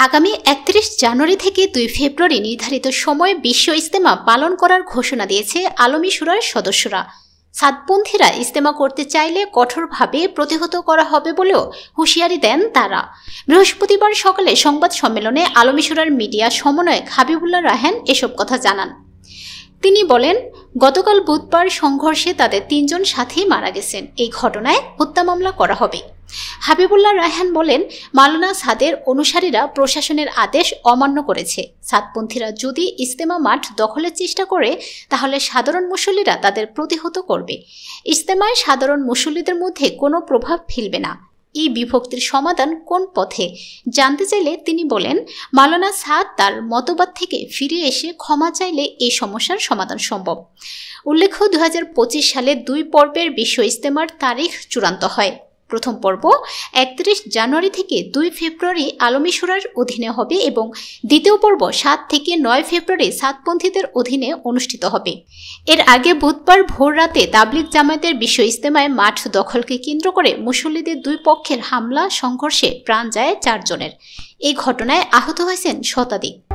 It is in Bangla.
আগামী ৩১ জানুয়ারি থেকে ২ ফেব্রুয়ারি নির্ধারিত সময়ে বিশ্ব ইজতেমা পালন করার ঘোষণা দিয়েছে আলমী শুরার সদস্যরা। সাতপন্থীরা ইজতেমা করতে চাইলে কঠোরভাবে প্রতিহত করা হবে বলেও হুঁশিয়ারি দেন তারা। বৃহস্পতিবার সকালে সংবাদ সম্মেলনে আলমী শুরার মিডিয়া সমন্বয়ক হাবিবুল্লাহ রায়হান এসব কথা জানান। তিনি বলেন, গতকাল বুধবার সংঘর্ষে তাদের ৩ জন সাথী মারা গেছেন। এই ঘটনায় হত্যা মামলা করা হবে। হাবিবুল্লাহ রায়হান বলেন, মাওলানা সাদের অনুসারীরা প্রশাসনের আদেশ অমান্য করেছে। সাতপন্থীরা যদি ইজতেমা মাঠ দখলের চেষ্টা করে তাহলে সাধারণ মুসল্লিরা তাদের প্রতিহত করবে। ইজতেমায় সাধারণ মুসল্লিদের মধ্যে কোনো প্রভাব ফেলবে না। এই বিভক্তির সমাধান কোন পথে জানতে চাইলে তিনি বলেন, মাওলানা সাদ তার মতবাদ থেকে ফিরে এসে ক্ষমা চাইলে এই সমস্যার সমাধান সম্ভব। উল্লেখ্য, ২০২৫ সালে ২ পর্বের বিশ্ব ইজতেমার তারিখ চূড়ান্ত হয়। প্রথম পর্ব ৩১ জানুয়ারি থেকে ২ ফেব্রুয়ারি আলমী শুরার অধীনে হবে এবং দ্বিতীয় পর্ব ৭ থেকে ৯ ফেব্রুয়ারি সাতপন্থীদের অধীনে অনুষ্ঠিত হবে। এর আগে বুধবার ভোর রাতে তাবলিগ জামায়াতের বিশ্ব ইজতেমায় মাঠ দখলকে কেন্দ্র করে মুসল্লিদের ২ পক্ষের হামলা সংঘর্ষে প্রাণ যায় ৪ জনের। এই ঘটনায় আহত হয়েছেন শতাধিক।